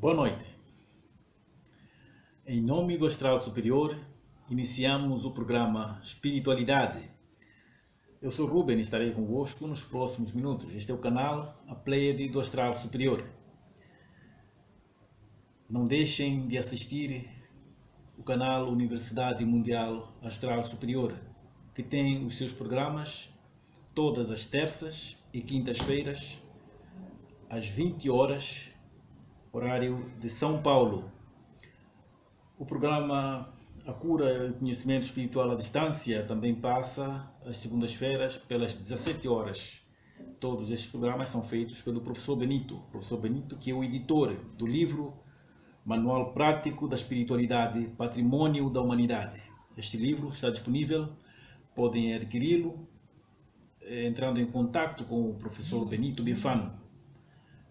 Boa noite. Em nome do Astral Superior, iniciamos o programa Espiritualidade. Eu sou Ruben e estarei convosco nos próximos minutos. Este é o canal, a Pleiade do Astral Superior. Não deixem de assistir o canal Universidade Mundial Astral Superior, que tem os seus programas todas as terças e quintas-feiras, às 20 horas, horário de São Paulo. O programa A Cura e o Conhecimento Espiritual à Distância também passa às segundas-feiras pelas 17 horas. Todos estes programas são feitos pelo professor Benito. Professor Benito, que é o editor do livro Manual Prático da Espiritualidade, Patrimônio da Humanidade. Este livro está disponível, podem adquiri-lo entrando em contato com o professor Benito Bifano.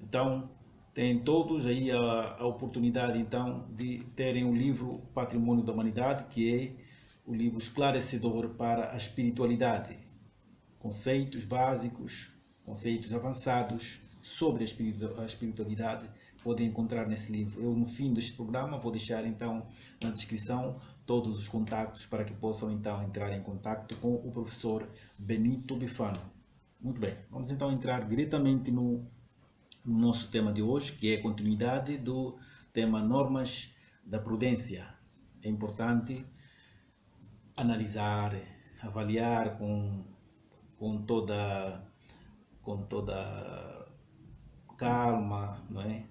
Então, têm todos aí a oportunidade então de terem o livro Patrimônio da Humanidade, que é o livro esclarecedor para a espiritualidade. Conceitos básicos, conceitos avançados sobre a espiritualidade podem encontrar nesse livro. Eu, no fim deste programa, vou deixar então na descrição todos os contactos para que possam então entrar em contato com o professor Benito Bifano. Muito bem, vamos então entrar diretamente no nosso tema de hoje, que é a continuidade do tema Normas da Prudência. É importante analisar, avaliar com toda calma, não é?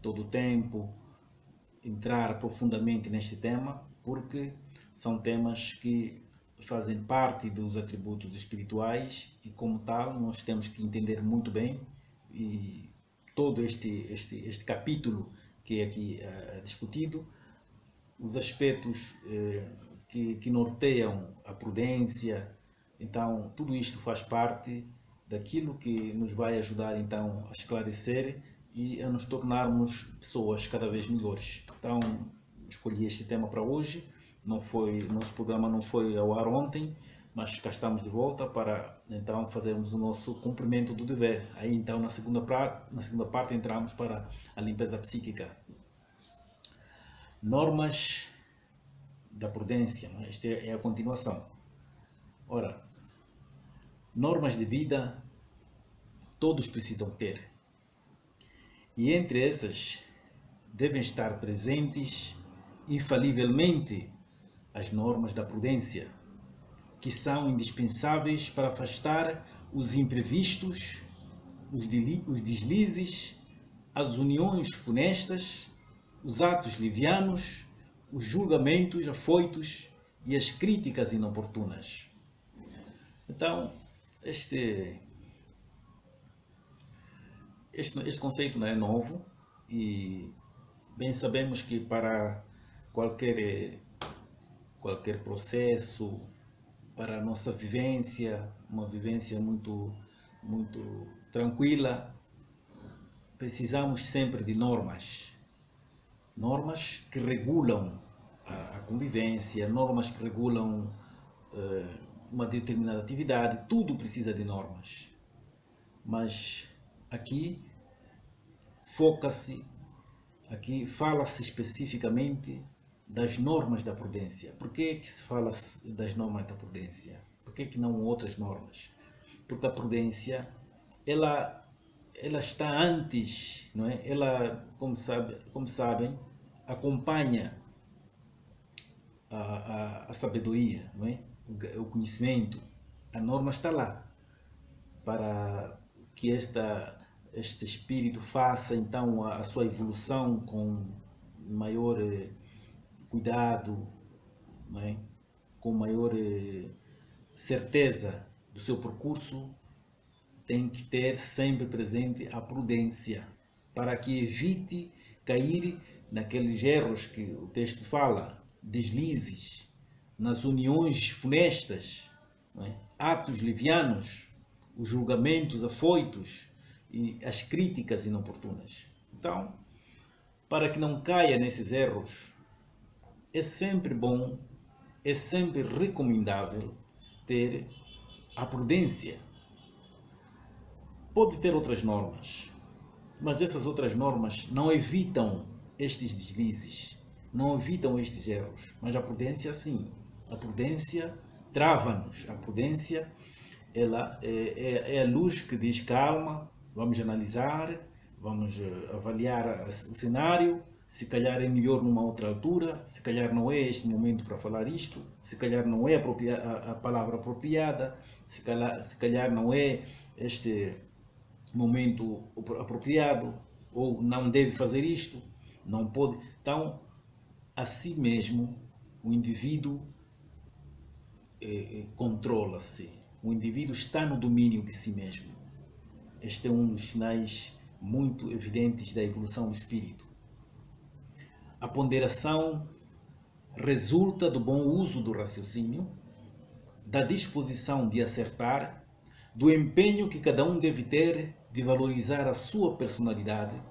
Todo o tempo, entrar profundamente neste tema, porque são temas que fazem parte dos atributos espirituais e, como tal, nós temos que entender muito bem. E todo este capítulo que é aqui discutido, os aspectos que norteiam a prudência, então tudo isto faz parte daquilo que nos vai ajudar então a esclarecer e a nos tornarmos pessoas cada vez melhores. Então escolhi este tema para hoje. Nosso programa não foi ao ar ontem, mas cá estamos de volta para então fazermos o nosso cumprimento do dever. Aí então na segunda parte entramos para a limpeza psíquica. Normas da prudência, esta é a continuação. Ora, normas de vida todos precisam ter. E entre essas devem estar presentes infalivelmente as normas da prudência, que são indispensáveis para afastar os imprevistos, os deslizes, as uniões funestas, os atos livianos, os julgamentos afoitos e as críticas inoportunas. Então, este conceito não é novo e bem sabemos que para qualquer processo, para a nossa vivência, uma vivência muito tranquila, precisamos sempre de normas. Normas que regulam a convivência, normas que regulam uma determinada atividade, tudo precisa de normas. Mas aqui fala-se especificamente das normas da prudência. Por que se fala das normas da prudência? Por que não outras normas? Porque a prudência, ela está antes, não é? Ela, como sabem, acompanha a sabedoria, não é? O conhecimento. A norma está lá para que este espírito faça então a sua evolução com maior cuidado, não é? Com maior certeza do seu percurso. Tem que ter sempre presente a prudência, para que evite cair naqueles erros que o texto fala, deslizes, nas uniões funestas, não é? Atos livianos, os julgamentos afoitos e as críticas inoportunas. Então, para que não caia nesses erros, é sempre bom, é sempre recomendável ter a prudência. Pode ter outras normas, mas essas outras normas não evitam estes deslizes, não evitam estes erros, mas a prudência sim. A prudência trava-nos. A prudência ela é a luz que diz calma, vamos analisar, vamos avaliar o cenário, se calhar é melhor numa outra altura, se calhar não é este momento para falar isto, se calhar não é a palavra apropriada, se calhar não é este momento apropriado, ou não deve fazer isto, não pode. Então, assim mesmo, o indivíduo controla-se, o indivíduo está no domínio de si mesmo. Este é um dos sinais muito evidentes da evolução do espírito. A ponderação resulta do bom uso do raciocínio, da disposição de acertar, do empenho que cada um deve ter de valorizar a sua personalidade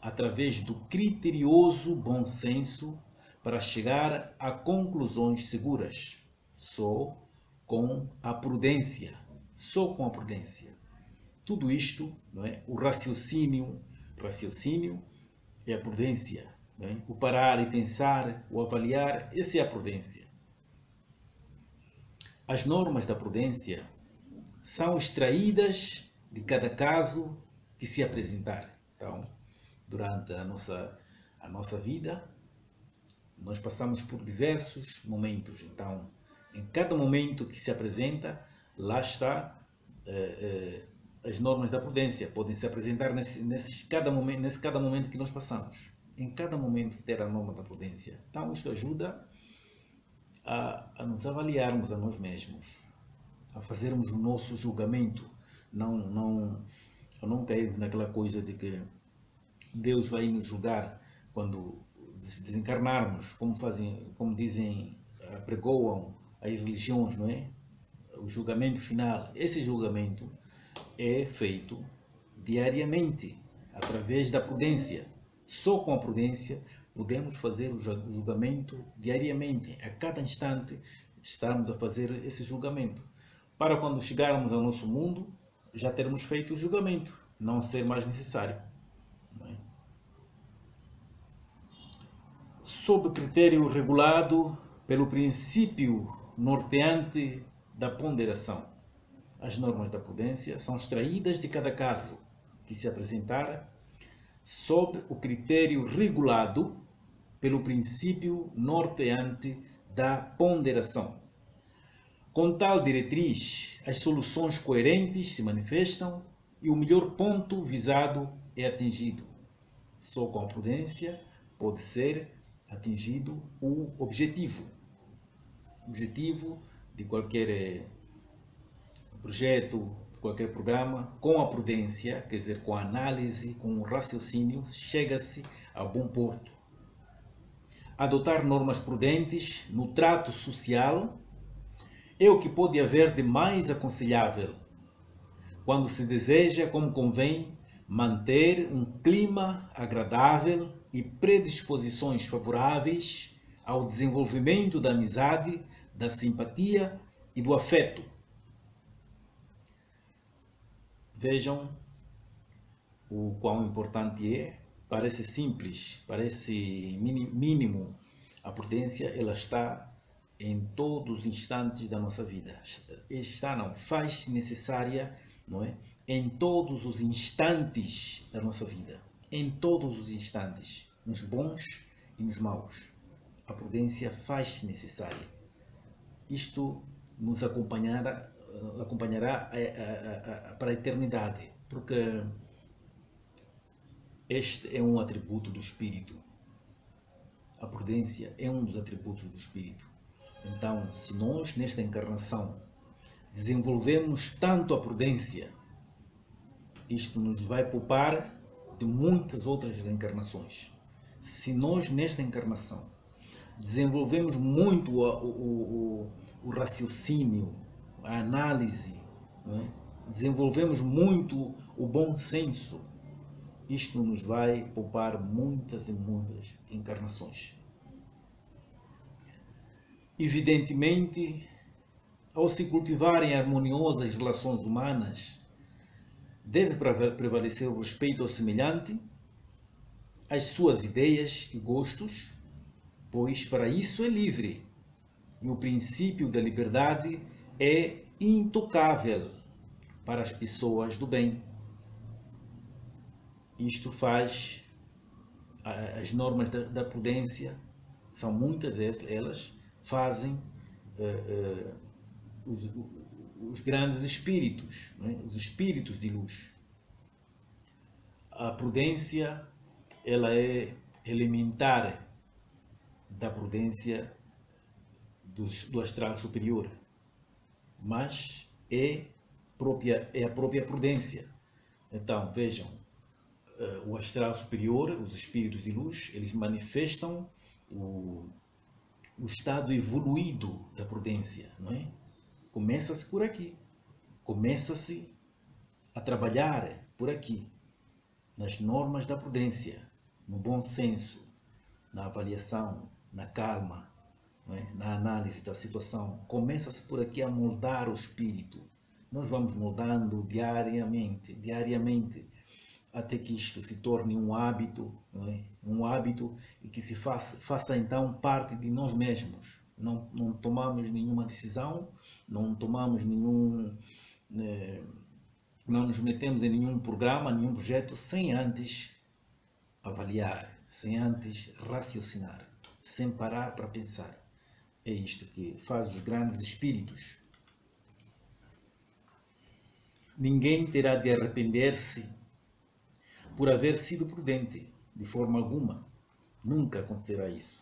através do criterioso bom senso para chegar a conclusões seguras. Só com a prudência. Só com a prudência. Tudo isto, não é? O raciocínio é a prudência. Não é? O parar e pensar, o avaliar, essa é a prudência. As normas da prudência são extraídas de cada caso que se apresentar. Então, durante a nossa vida, nós passamos por diversos momentos. Então, em cada momento que se apresenta, lá está as normas da prudência. Podem se apresentar nesse cada momento que nós passamos. Em cada momento ter a norma da prudência. Então, isto ajuda a nos avaliarmos a nós mesmos, a fazermos o nosso julgamento, a não cairmos naquela coisa de que Deus vai nos julgar quando desencarnarmos, como dizem, pregoam as religiões, não é? O julgamento final. Esse julgamento é feito diariamente, através da prudência. Só com a prudência podemos fazer o julgamento diariamente. A cada instante estamos a fazer esse julgamento. Para quando chegarmos ao nosso mundo, já termos feito o julgamento, não ser mais necessário. Não é? Sob critério regulado pelo princípio norteante da ponderação. As normas da prudência são extraídas de cada caso que se apresentar sob o critério regulado pelo princípio norteante da ponderação. Com tal diretriz, as soluções coerentes se manifestam e o melhor ponto visado é atingido. Só com a prudência pode ser atingido o objetivo. O objetivo de qualquer projeto, de qualquer programa, com a prudência, quer dizer, com a análise, com o raciocínio, chega-se a bom porto. Adotar normas prudentes no trato social é o que pode haver de mais aconselhável, quando se deseja, como convém, manter um clima agradável e predisposições favoráveis ao desenvolvimento da amizade, da simpatia e do afeto. Vejam o quão importante é. Parece simples, parece mínimo. A prudência, ela está em todos os instantes da nossa vida. Faz-se necessária, não é? Em todos os instantes da nossa vida. Em todos os instantes, nos bons e nos maus. A prudência faz-se necessária. Isto nos acompanhará para a eternidade, porque este é um atributo do Espírito. A prudência é um dos atributos do Espírito. Então, se nós, nesta encarnação, desenvolvemos tanto a prudência, isto nos vai poupar de muitas outras encarnações. Se nós, nesta encarnação, desenvolvemos muito o raciocínio, a análise, não é? Desenvolvemos muito o bom senso, isto nos vai poupar muitas e muitas encarnações. Evidentemente, ao se cultivarem harmoniosas relações humanas, deve prevalecer o respeito ao semelhante, as suas ideias e gostos, pois para isso é livre. E o princípio da liberdade é intocável para as pessoas do bem. Isto faz as normas da prudência, são muitas elas, fazem os grandes espíritos, não é? Os espíritos de luz. A prudência, ela é elementar da prudência do astral superior, mas é a própria prudência. Então, vejam, o astral superior, os espíritos de luz, eles manifestam o estado evoluído da prudência, não é? Começa-se por aqui, começa-se a trabalhar por aqui, nas normas da prudência, no bom senso, na avaliação, na calma, não é? Na análise da situação. Começa-se por aqui a moldar o espírito. Nós vamos moldando diariamente, até que isto se torne um hábito, não é? Um hábito e que se faça então parte de nós mesmos. Não tomamos nenhuma decisão, não tomamos não nos metemos em nenhum programa, nenhum projeto, sem antes avaliar, sem antes raciocinar, sem parar para pensar. É isto que faz os grandes espíritos. Ninguém terá de arrepender-se por haver sido prudente, de forma alguma. Nunca acontecerá isso.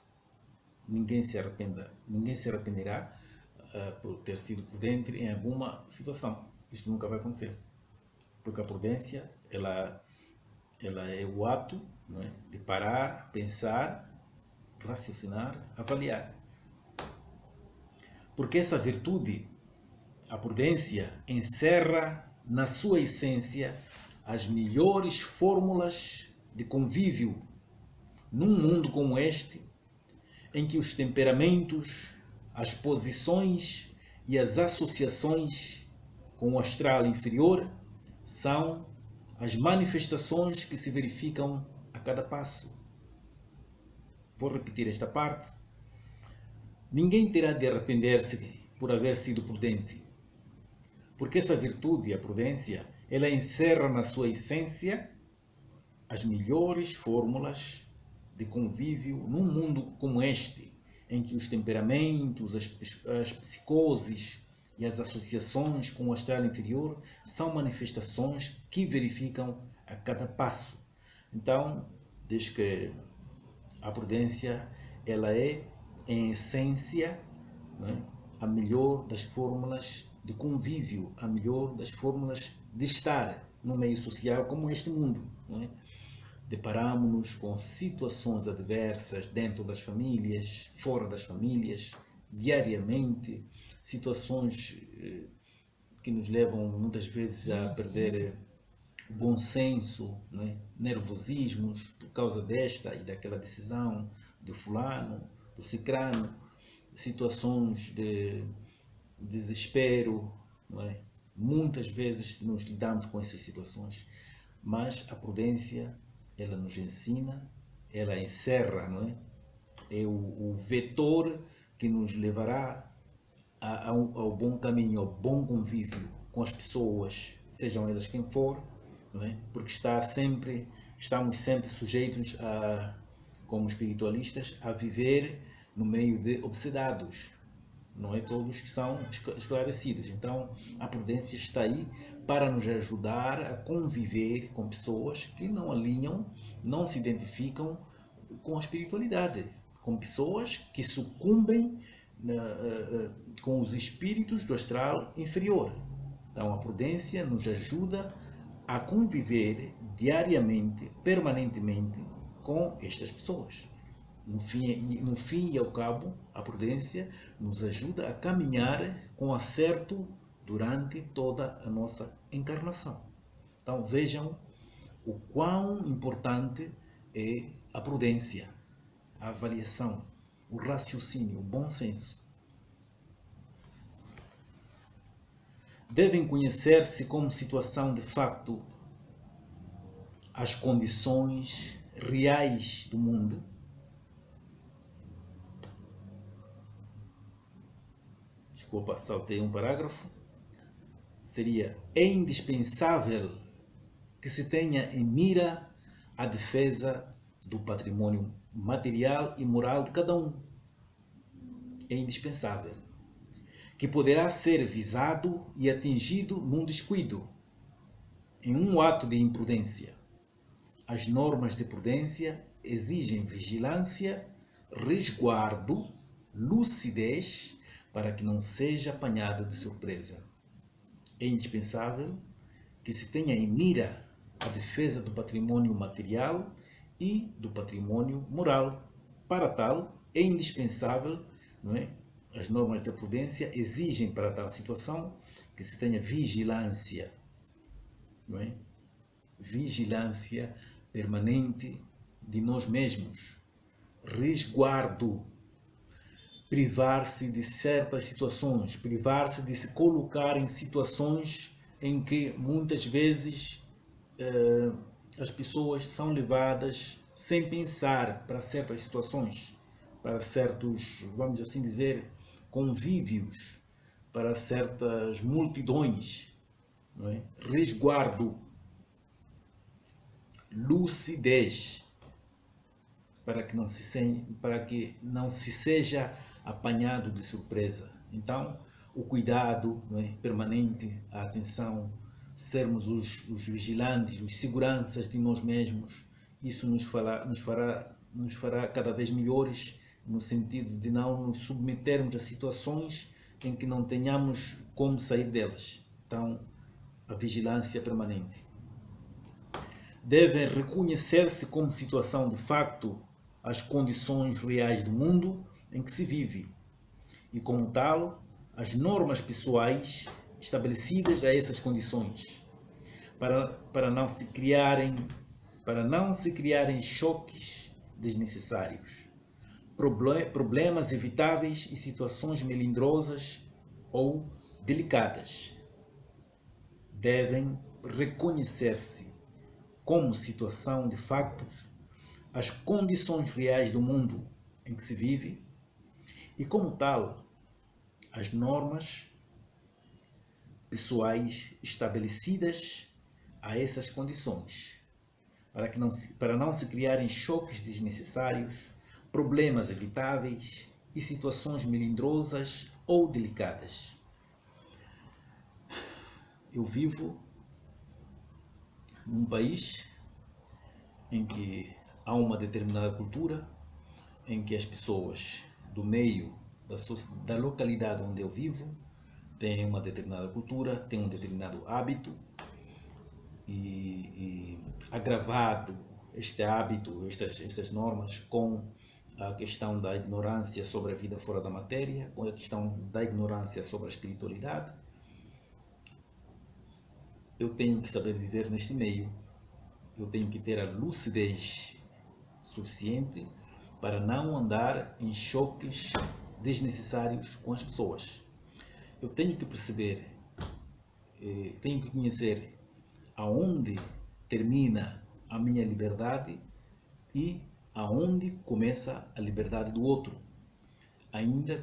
Ninguém se arrependerá por ter sido prudente em alguma situação. Isto nunca vai acontecer. Porque a prudência, ela é o ato, não é? De parar, pensar, raciocinar, avaliar. Porque essa virtude, a prudência, encerra na sua essência as melhores fórmulas de convívio num mundo como este, em que os temperamentos, as posições e as associações com o astral inferior são as manifestações que se verificam a cada passo. Vou repetir esta parte. Ninguém terá de arrepender-se por haver sido prudente, porque essa virtude, a prudência, ela encerra na sua essência as melhores fórmulas de convívio num mundo como este, em que os temperamentos, as psicoses e as associações com o astral inferior são manifestações que verificam a cada passo. Então, diz que a prudência, ela é, em essência, não é, a melhor das fórmulas de convívio, a melhor das fórmulas de estar no meio social como este mundo, não é? Deparamos-nos com situações adversas dentro das famílias, fora das famílias, diariamente, situações que nos levam muitas vezes a perder o bom senso, não é? Nervosismos por causa desta e daquela decisão do fulano, do cicrano, situações de desespero, não é? Muitas vezes nos lidamos com essas situações, mas a prudência, ela nos ensina, ela encerra, não é? É o vetor que nos levará ao bom caminho, ao bom convívio com as pessoas, sejam elas quem for, não é? Porque estamos sempre sujeitos como espiritualistas, a viver no meio de obsedados. Não é todos que são esclarecidos. Então, a prudência está aí para nos ajudar a conviver com pessoas que não alinham, não se identificam com a espiritualidade, com pessoas que sucumbem com os espíritos do astral inferior. Então, a prudência nos ajuda a conviver diariamente, permanentemente com estas pessoas. No fim e ao cabo, a prudência nos ajuda a caminhar com acerto durante toda a nossa encarnação. Então vejam o quão importante é a prudência, a avaliação, o raciocínio, o bom senso. Devem conhecer-se como situação de facto as condições reais do mundo, desculpa, saltei um parágrafo, seria: é indispensável que se tenha em mira a defesa do patrimônio material e moral de cada um. É indispensável, que poderá ser visado e atingido num descuido, em um ato de imprudência. As normas de prudência exigem vigilância, resguardo, lucidez, para que não seja apanhado de surpresa. É indispensável que se tenha em mira a defesa do patrimônio material e do patrimônio moral. Para tal, é indispensável, não é? As normas da prudência exigem para tal situação que se tenha vigilância, não é? Vigilância permanente de nós mesmos, resguardo, privar-se de certas situações, privar-se de se colocar em situações em que muitas vezes as pessoas são levadas sem pensar para certas situações, para certos, vamos assim dizer, convívios, para certas multidões, não é? Resguardo, lucidez, para que não se seja apanhado de surpresa. Então, o cuidado, não é, permanente, a atenção, sermos os vigilantes, os seguranças de nós mesmos, isso nos fará cada vez melhores, no sentido de não nos submetermos a situações em que não tenhamos como sair delas. Então, a vigilância permanente. Devem reconhecer-se como situação de facto as condições reais do mundo em que se vive e, como tal, as normas pessoais estabelecidas a essas condições, para não se criarem choques desnecessários, problemas evitáveis e situações melindrosas ou delicadas. Devem reconhecer-se como situação de factos as condições reais do mundo em que se vive e, como tal, as normas pessoais estabelecidas a essas condições, para não se criarem choques desnecessários, problemas evitáveis e situações melindrosas ou delicadas. Eu vivo num país em que há uma determinada cultura, em que as pessoas do meio da localidade onde eu vivo têm uma determinada cultura, têm um determinado hábito, e agravado este hábito, estas normas, com a questão da ignorância sobre a vida fora da matéria, com a questão da ignorância sobre a espiritualidade, eu tenho que saber viver neste meio, eu tenho que ter a lucidez suficiente para não andar em choques desnecessários com as pessoas. Eu tenho que perceber, tenho que conhecer aonde termina a minha liberdade e aonde começa a liberdade do outro, ainda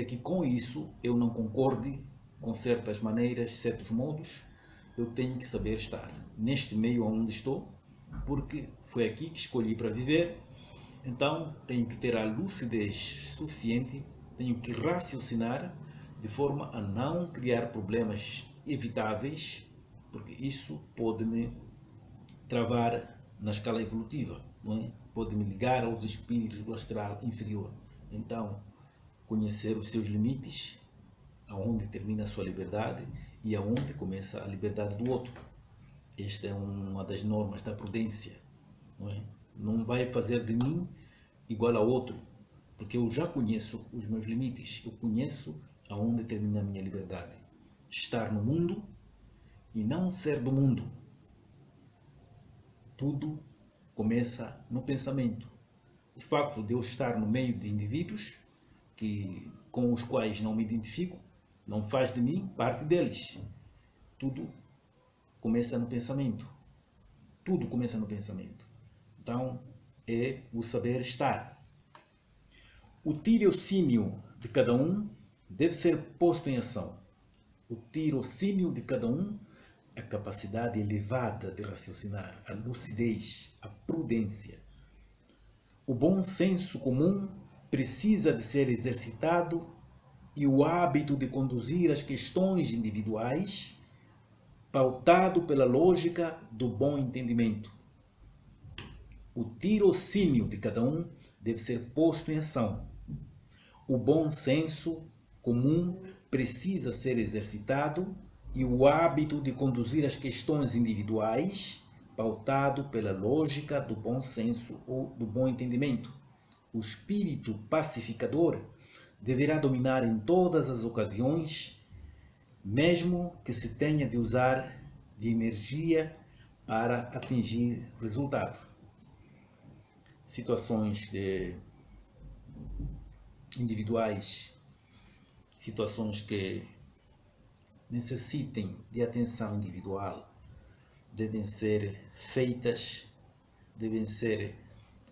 que com isso eu não concorde com certas maneiras, certos modos, eu tenho que saber estar neste meio onde estou, porque foi aqui que escolhi para viver. Então tenho que ter a lucidez suficiente, tenho que raciocinar de forma a não criar problemas evitáveis, porque isso pode me travar na escala evolutiva, não é? Pode me ligar aos espíritos do astral inferior. Então, conhecer os seus limites, aonde termina a sua liberdade e aonde começa a liberdade do outro. Esta é uma das normas da prudência, não é? Não vai fazer de mim igual a outro, porque eu já conheço os meus limites, eu conheço aonde termina a minha liberdade. Estar no mundo e não ser do mundo. Tudo começa no pensamento. O facto de eu estar no meio de indivíduos com os quais não me identifico não faz de mim parte deles. Tudo começa no pensamento. Tudo começa no pensamento. Então, é o saber estar. O tirocínio de cada um deve ser posto em ação. O tirocínio de cada um, a capacidade elevada de raciocinar, a lucidez, a prudência. O bom senso comum precisa de ser exercitado e o hábito de conduzir as questões individuais pautado pela lógica do bom entendimento. O tirocínio de cada um deve ser posto em ação. O bom senso comum precisa ser exercitado e o hábito de conduzir as questões individuais pautado pela lógica do bom senso ou do bom entendimento. O espírito pacificador deverá dominar em todas as ocasiões, mesmo que se tenha de usar de energia para atingir resultado. Situações individuais, situações que necessitem de atenção individual, devem ser feitas, devem ser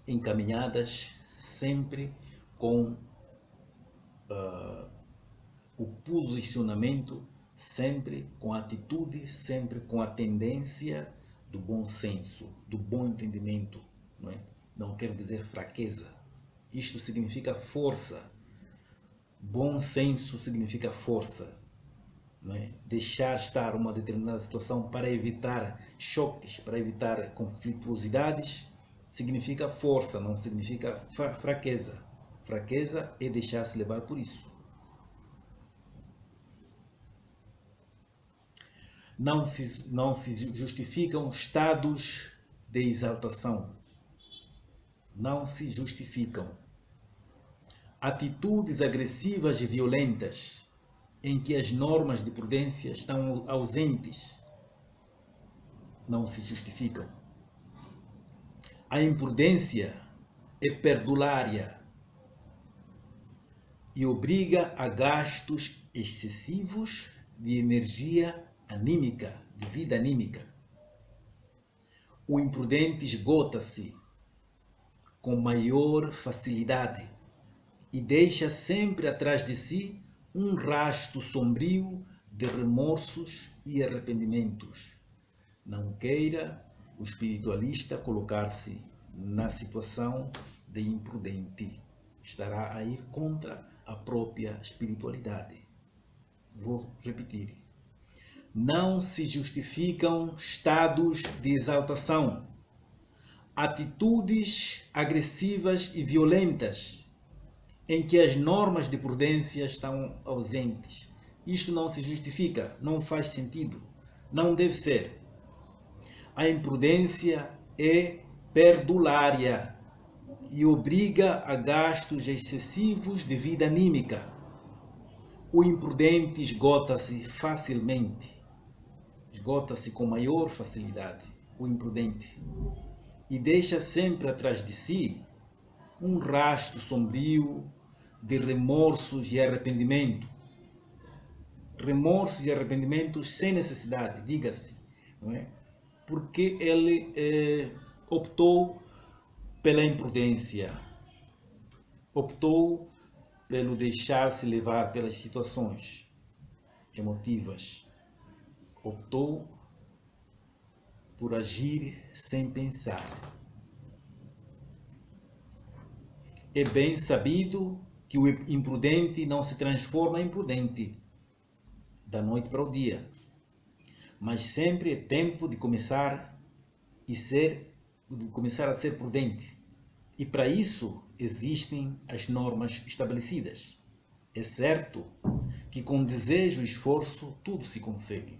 encaminhadas sempre com o posicionamento, sempre com a atitude, sempre com a tendência do bom senso, do bom entendimento. Não é? Não quer dizer fraqueza. Isto significa força. Bom senso significa força. Não é? Deixar estar uma determinada situação para evitar choques, para evitar conflituosidades, significa força, não significa fraqueza. Fraqueza é deixar-se levar por isso. Não se justificam estados de exaltação. Não se justificam. Atitudes agressivas e violentas em que as normas de prudência estão ausentes não se justificam. A imprudência é perdulária e obriga a gastos excessivos de energia anímica, de vida anímica. O imprudente esgota-se com maior facilidade e deixa sempre atrás de si um rasto sombrio de remorsos e arrependimentos. Não queira o espiritualista colocar-se na situação de imprudente. Estará a ir contra a própria espiritualidade. Vou repetir. Não se justificam estados de exaltação, atitudes agressivas e violentas em que as normas de prudência estão ausentes. Isto não se justifica, não faz sentido, não deve ser. A imprudência é perdulária e obriga a gastos excessivos de vida anímica. O imprudente esgota-se facilmente, esgota-se com maior facilidade, o imprudente, e deixa sempre atrás de si um rasto sombrio de remorsos e arrependimento. Remorsos e arrependimentos sem necessidade, diga-se, não é? Porque ele optou pela imprudência, optou pelo deixar-se levar pelas situações emotivas, optou por agir sem pensar. É bem sabido que o imprudente não se transforma em prudente da noite para o dia, mas sempre é tempo de começar a ser prudente. E para isso existem as normas estabelecidas. É certo que com desejo e esforço tudo se consegue.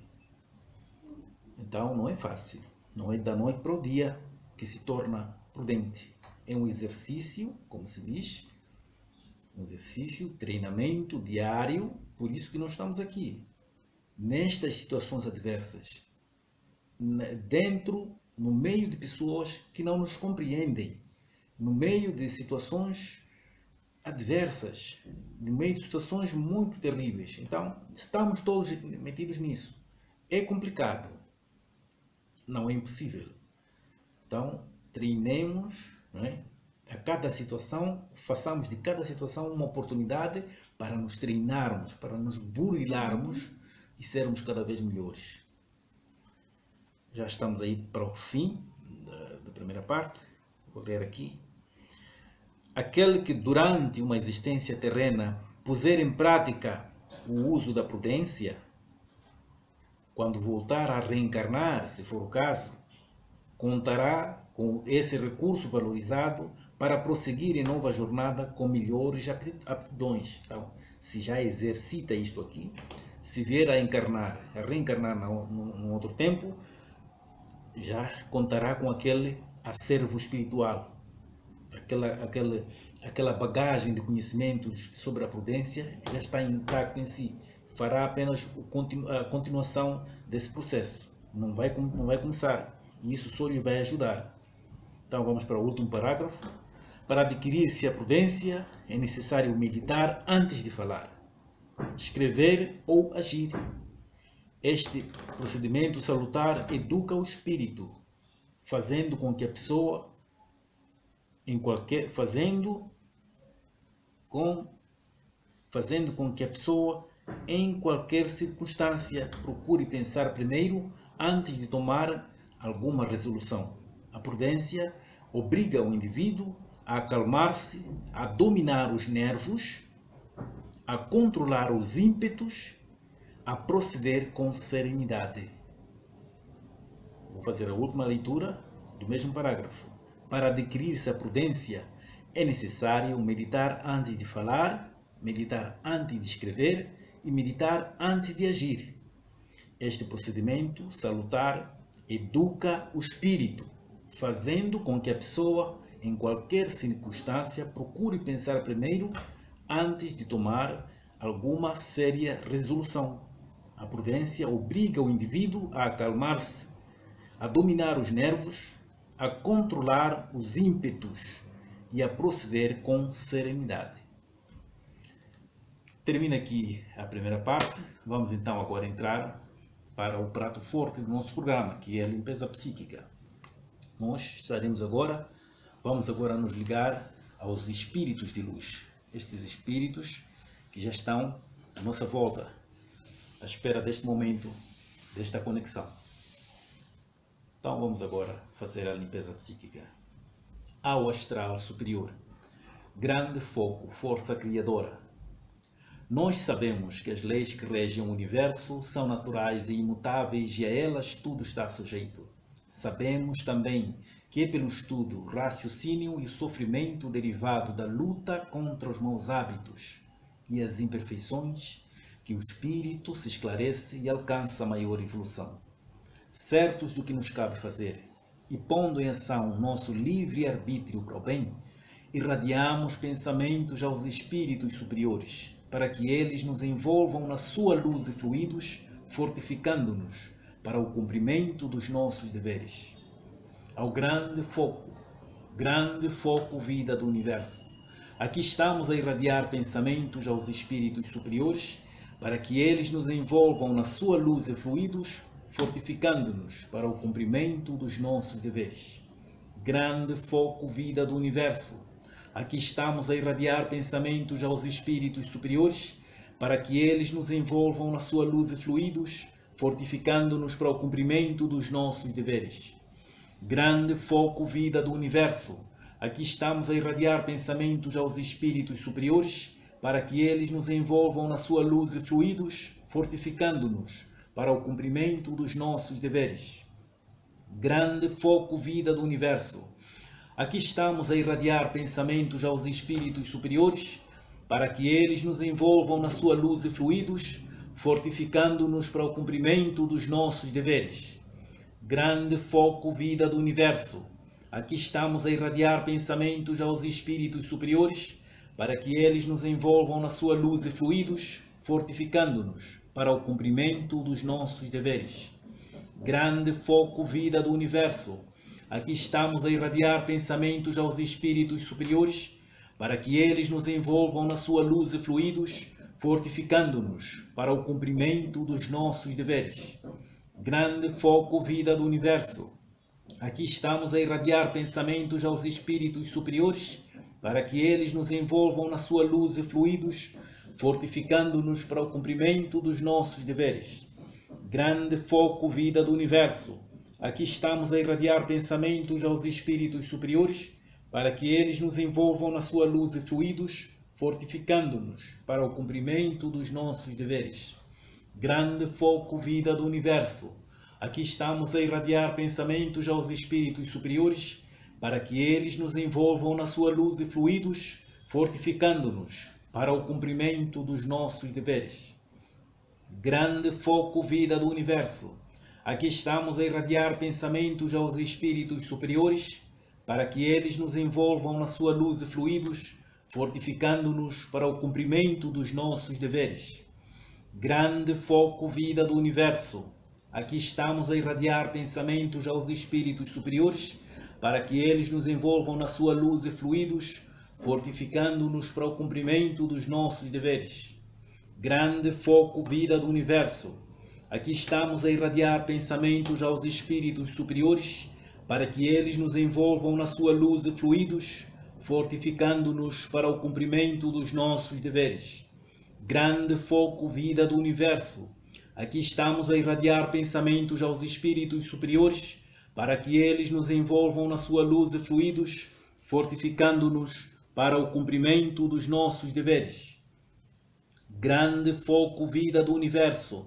Então não é fácil, não é da noite para o dia que se torna prudente. É um exercício, como se diz, um exercício, treinamento diário, por isso que nós estamos aqui, nestas situações adversas, no meio de pessoas que não nos compreendem, no meio de situações adversas, no meio de situações muito terríveis. Então, estamos todos metidos nisso. É complicado, não é impossível, Então, treinemos, não é? A cada situação, façamos de cada situação uma oportunidade para nos treinarmos, para nos burilarmos e sermos cada vez melhores. Já estamos aí para o fim da primeira parte. Vou ler aqui. Aquele que durante uma existência terrena puser em prática o uso da prudência, quando voltar a reencarnar, se for o caso, contará com esse recurso valorizado para prosseguir em nova jornada com melhores aptidões. Então, se já exercita isto aqui, se vier a reencarnar num outro tempo, já contará com aquele acervo espiritual, aquela bagagem de conhecimentos sobre a prudência já está intacto em si. Fará apenas a continuação desse processo. Não vai começar. E isso só lhe vai ajudar. Então vamos para o último parágrafo. Para adquirir-se a prudência, é necessário meditar antes de falar, escrever ou agir. Este procedimento salutar educa o espírito, fazendo com que a pessoa em qualquer circunstância procure pensar primeiro antes de tomar alguma resolução. A prudência obriga o indivíduo a acalmar-se, a dominar os nervos, a controlar os ímpetos, a proceder com serenidade. Vou fazer a última leitura do mesmo parágrafo. Para adquirir-se a prudência, é necessário meditar antes de falar, meditar antes de escrever e meditar antes de agir. Este procedimento salutar educa o espírito, fazendo com que a pessoa, em qualquer circunstância, procure pensar primeiro antes de tomar alguma séria resolução. A prudência obriga o indivíduo a acalmar-se, a dominar os nervos, a controlar os ímpetos e a proceder com serenidade. Termina aqui a primeira parte. Vamos então agora entrar para o prato forte do nosso programa, que é a limpeza psíquica. Vamos agora nos ligar aos espíritos de luz. Estes espíritos que já estão à nossa volta, à espera deste momento, desta conexão. Então vamos agora fazer a limpeza psíquica. Ao astral superior, grande foco, força criadora. Nós sabemos que as leis que regem o universo são naturais e imutáveis e a elas tudo está sujeito. Sabemos também que é pelo estudo, raciocínio e sofrimento derivado da luta contra os maus hábitos e as imperfeições que o espírito se esclarece e alcança maior evolução. Certos do que nos cabe fazer e pondo em ação nosso livre-arbítrio para o bem, irradiamos pensamentos aos espíritos superiores, para que eles nos envolvam na sua luz e fluidos, fortificando-nos para o cumprimento dos nossos deveres. Ao grande foco vida do universo, aqui estamos a irradiar pensamentos aos espíritos superiores, para que eles nos envolvam na sua luz e fluidos, fortificando-nos para o cumprimento dos nossos deveres. Grande foco vida do universo, aqui estamos a irradiar pensamentos aos espíritos superiores, para que eles nos envolvam na sua luz e fluidos, fortificando-nos para o cumprimento dos nossos deveres. Grande foco vida do universo, aqui estamos a irradiar pensamentos aos espíritos superiores, para que eles nos envolvam na sua luz e fluidos, fortificando-nos para o cumprimento dos nossos deveres. Grande foco vida do universo, aqui estamos a irradiar pensamentos aos espíritos superiores, para que eles nos envolvam na sua luz e fluidos, fortificando-nos para o cumprimento dos nossos deveres. Grande foco vida do universo, aqui estamos a irradiar pensamentos aos espíritos superiores, para que eles nos envolvam na sua luz e fluidos, fortificando-nos para o cumprimento dos nossos deveres. Grande foco vida do universo, aqui estamos a irradiar pensamentos aos espíritos superiores, para que eles nos envolvam na sua luz e fluidos, fortificando-nos para o cumprimento dos nossos deveres. Grande foco vida do universo, Aqui estamos a irradiar pensamentos aos espíritos superiores, para que eles nos envolvam na sua luz e fluidos, fortificando-nos para o cumprimento dos nossos deveres. Grande foco vida do universo. Aqui estamos a irradiar pensamentos aos espíritos superiores, para que eles nos envolvam na sua luz e fluidos, fortificando-nos para o cumprimento dos nossos deveres. Grande foco vida do universo. Aqui estamos a irradiar pensamentos aos espíritos superiores, para que eles nos envolvam na sua luz e fluidos, fortificando-nos para o cumprimento dos nossos deveres. Grande foco vida do universo. Aqui estamos a irradiar pensamentos aos espíritos superiores, para que eles nos envolvam na sua luz e fluidos, fortificando-nos para o cumprimento dos nossos deveres. Grande foco vida do universo. Aqui estamos a irradiar pensamentos aos espíritos superiores, para que eles nos envolvam na sua luz e fluidos, fortificando-nos para o cumprimento dos nossos deveres. Grande foco vida do universo. Aqui estamos a irradiar pensamentos aos espíritos superiores, para que eles nos envolvam na sua luz e fluidos, fortificando-nos para o cumprimento dos nossos deveres. Grande foco vida do universo. Aqui estamos a irradiar pensamentos aos espíritos superiores, para que eles nos envolvam na sua luz e fluidos, fortificando-nos para o cumprimento dos nossos deveres. Grande foco vida do universo.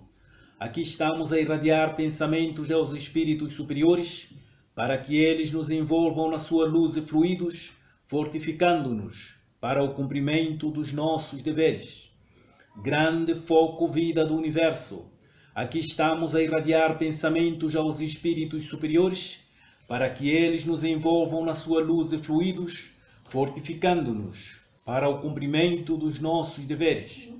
Aqui estamos a irradiar pensamentos aos espíritos superiores, para que eles nos envolvam na sua luz e fluidos, fortificando-nos para o cumprimento dos nossos deveres. Grande foco vida do universo. Aqui estamos a irradiar pensamentos aos espíritos superiores, para que eles nos envolvam na sua luz e fluidos, fortificando-nos para o cumprimento dos nossos deveres.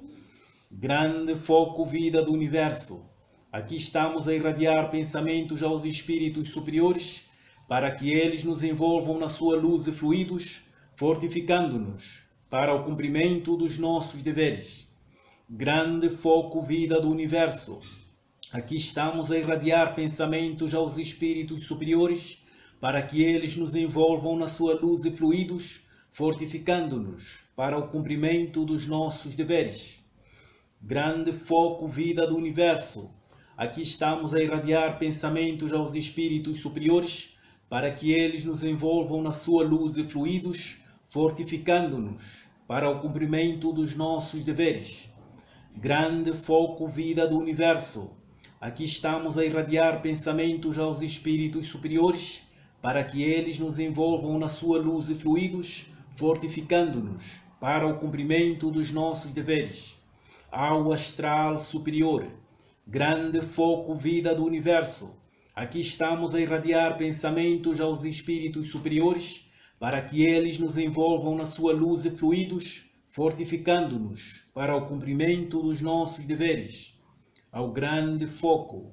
Grande foco vida do universo. Aqui estamos a irradiar pensamentos aos espíritos superiores, para que eles nos envolvam na sua luz e fluidos, fortificando-nos para o cumprimento dos nossos deveres. Grande foco vida do universo. Aqui estamos a irradiar pensamentos aos espíritos superiores, para que eles nos envolvam na sua luz e fluidos, fortificando-nos para o cumprimento dos nossos deveres. Grande foco vida do universo. Aqui estamos a irradiar pensamentos aos espíritos superiores, para que eles nos envolvam na sua luz e fluidos, fortificando-nos para o cumprimento dos nossos deveres. Grande foco vida do universo. Aqui estamos a irradiar pensamentos aos espíritos superiores, para que eles nos envolvam na sua luz e fluidos, fortificando-nos para o cumprimento dos nossos deveres. Ao astral superior. Grande foco vida do universo. Aqui estamos a irradiar pensamentos aos espíritos superiores, para que eles nos envolvam na sua luz e fluidos, fortificando-nos para o cumprimento dos nossos deveres. Ao grande foco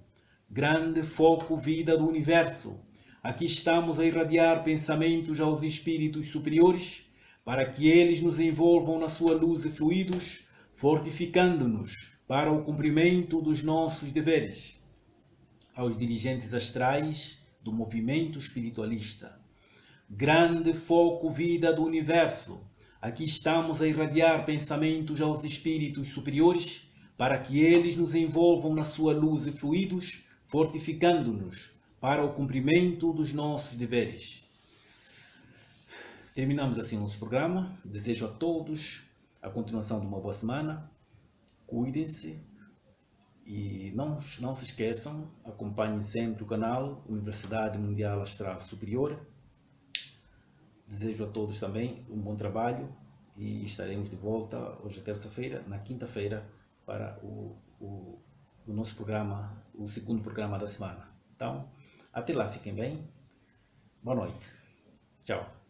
vida do universo. Aqui estamos a irradiar pensamentos aos espíritos superiores, para que eles nos envolvam na sua luz e fluidos, fortificando-nos para o cumprimento dos nossos deveres. Aos dirigentes astrais do movimento espiritualista. Grande foco vida do universo. Aqui estamos a irradiar pensamentos aos espíritos superiores, para que eles nos envolvam na sua luz e fluidos, fortificando-nos para o cumprimento dos nossos deveres. Terminamos assim o nosso programa. Desejo a todos a continuação de uma boa semana. Cuidem-se e não se esqueçam, acompanhem sempre o canal Universidade Mundial Astral Superior. Desejo a todos também um bom trabalho e estaremos de volta hoje é terça-feira, na quinta-feira, para o nosso programa, o segundo programa da semana. Então, até lá, fiquem bem. Boa noite. Tchau.